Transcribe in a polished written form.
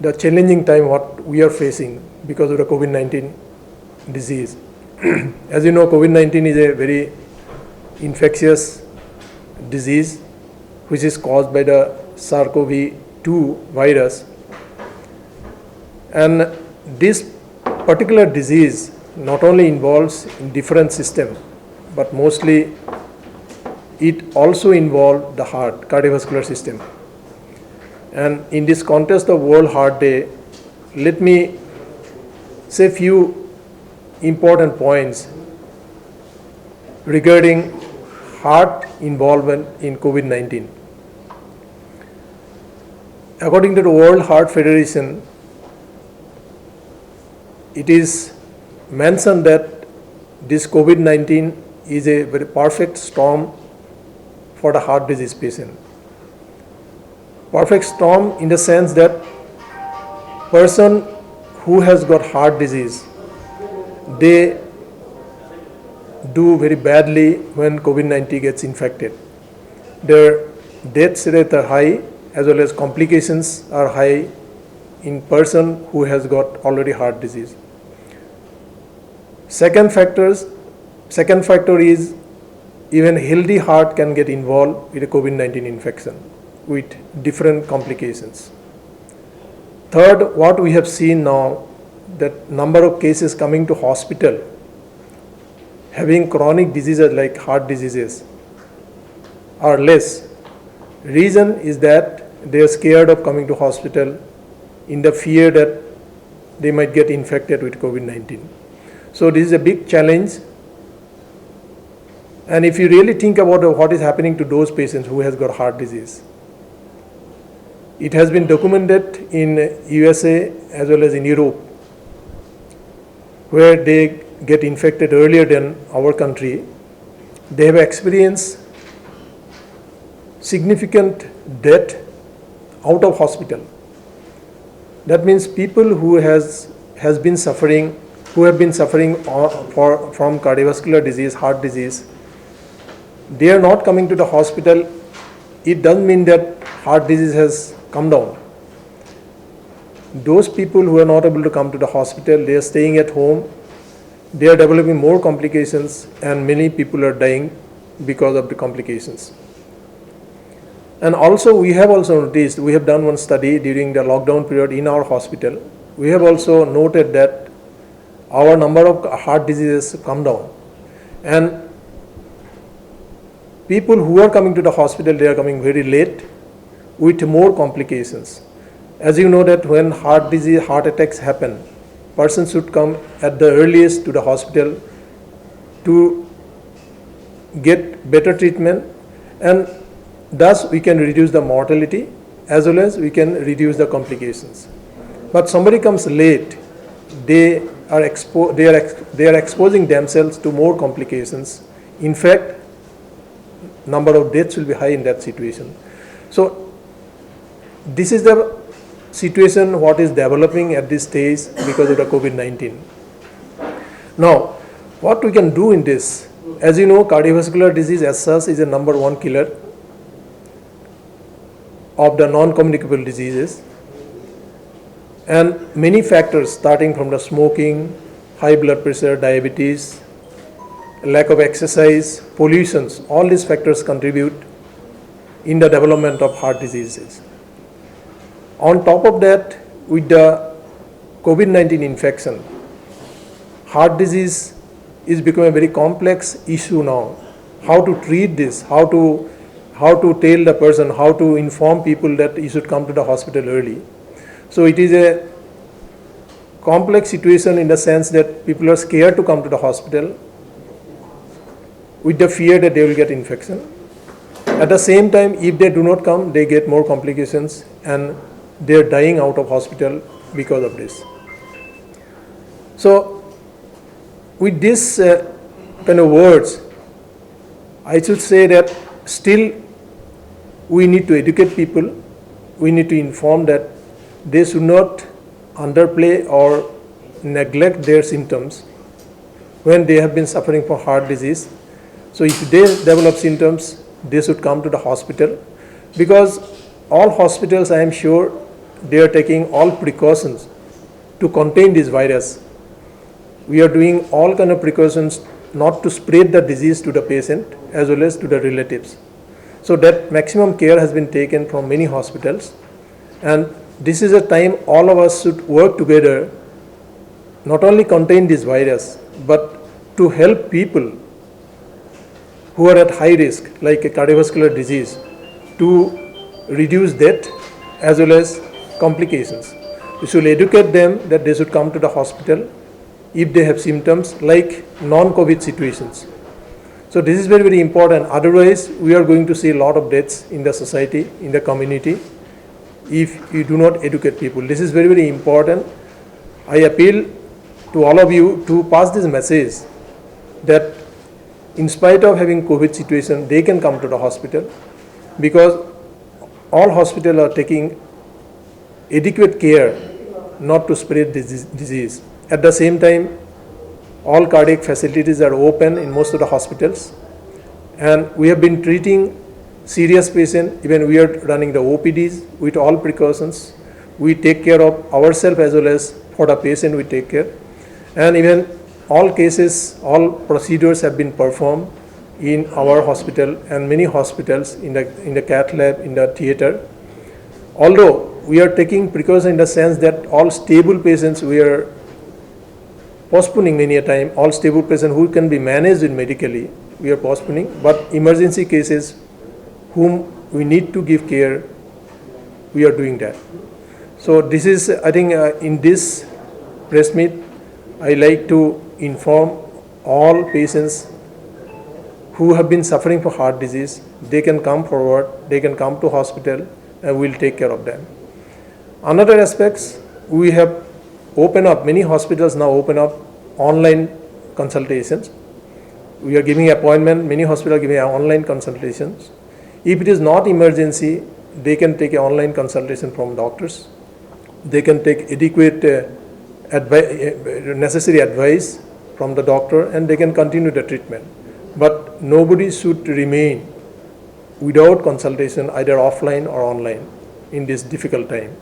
the challenging time what we are facing because of the COVID-19 disease. As you know, COVID-19 is a very infectious disease which is caused by the SARS-CoV-2 virus. And this particular disease not only involves in different systems, but mostly it also involves the heart, cardiovascular system. And in this context of World Heart Day, let me say a few important points regarding heart involvement in COVID-19. According to the World Heart Federation, it is mentioned that this COVID-19 is a very perfect storm for the heart disease patient. Perfect storm in the sense that person who has got heart disease, they do very badly when COVID-19 gets infected. Their death rates are high as well as complications are high in person who has got already heart disease. Second factor is even healthy heart can get involved with a COVID-19 infection with different complications. Third, what we have seen now, that number of cases coming to hospital having chronic diseases like heart diseases are less. Reason is that they are scared of coming to hospital in the fear that they might get infected with COVID-19. So this is a big challenge. And if you really think about what is happening to those patients who has got heart disease, it has been documented in USA as well as in Europe, where they get infected earlier than our country. They have experienced significant death out of hospital. That means people who have been suffering from cardiovascular disease, heart disease, they are not coming to the hospital. It doesn't mean that heart disease has come down. Those people who are not able to come to the hospital, they are staying at home, they are developing more complications, and many people are dying because of the complications. And also we have noticed, we have done one study during the lockdown period in our hospital. We have also noted that our number of heart diseases come down. And people who are coming to the hospital, they are coming very late with more complications. As you know that when heart attacks happen, person should come at the earliest to the hospital to get better treatment, and thus we can reduce the mortality as well as we can reduce the complications. But somebody comes late, they are exposing themselves to more complications. In fact, number of deaths will be high in that situation. So this is the situation what is developing at this stage because of the COVID-19. Now, what we can do in this? As you know, cardiovascular disease as such is a number one killer of the non-communicable diseases, and many factors starting from the smoking, high blood pressure, diabetes, lack of exercise, pollutions, all these factors contribute in the development of heart diseases. On top of that, with the COVID-19 infection, heart disease is becoming a very complex issue now. How to treat this, how to tell the person, how to inform people that you should come to the hospital early. So it is a complex situation in the sense that people are scared to come to the hospital with the fear that they will get infection. At the same time, if they do not come, they get more complications and they are dying out of hospital because of this. So with this kind of words, I should say that still we need to educate people. We need to inform that they should not underplay or neglect their symptoms when they have been suffering from heart disease. So if they develop symptoms, they should come to the hospital, because all hospitals, I am sure, they are taking all precautions to contain this virus. We are doing all kind of precautions not to spread the disease to the patient as well as to the relatives. So that maximum care has been taken from many hospitals, and this is a time all of us should work together, not only contain this virus, but to help people who are at high risk, like a cardiovascular disease, to reduce death as well as complications. We should educate them that they should come to the hospital if they have symptoms like non-COVID situations. So this is very, very important. Otherwise, we are going to see a lot of deaths in the society, in the community, if you do not educate people. This is very, very important. I appeal to all of you to pass this message that in spite of having COVID situation, they can come to the hospital, because all hospitals are taking adequate care not to spread this disease. At the same time, all cardiac facilities are open in most of the hospitals, and we have been treating serious patients. Even we are running the OPDs with all precautions. We take care of ourselves as well as for the patient we take care. And even all cases, all procedures have been performed in our hospital and many hospitals, in the cath lab, in the theater. Although we are taking precaution in the sense that all stable patients we are postponing many a time, all stable patients who can be managed medically, we are postponing, but emergency cases whom we need to give care, we are doing that. So this is, I think in this press meet, I like to inform all patients who have been suffering from heart disease, they can come forward, they can come to hospital, and we'll take care of them. Another aspects, we have opened up, many hospitals now open up online consultations. We are giving appointment, many hospitals are giving online consultations. If it is not emergency, they can take an online consultation from doctors. They can take adequate necessary advice from the doctor, and they can continue the treatment. But nobody should remain without consultation, either offline or online, in this difficult time.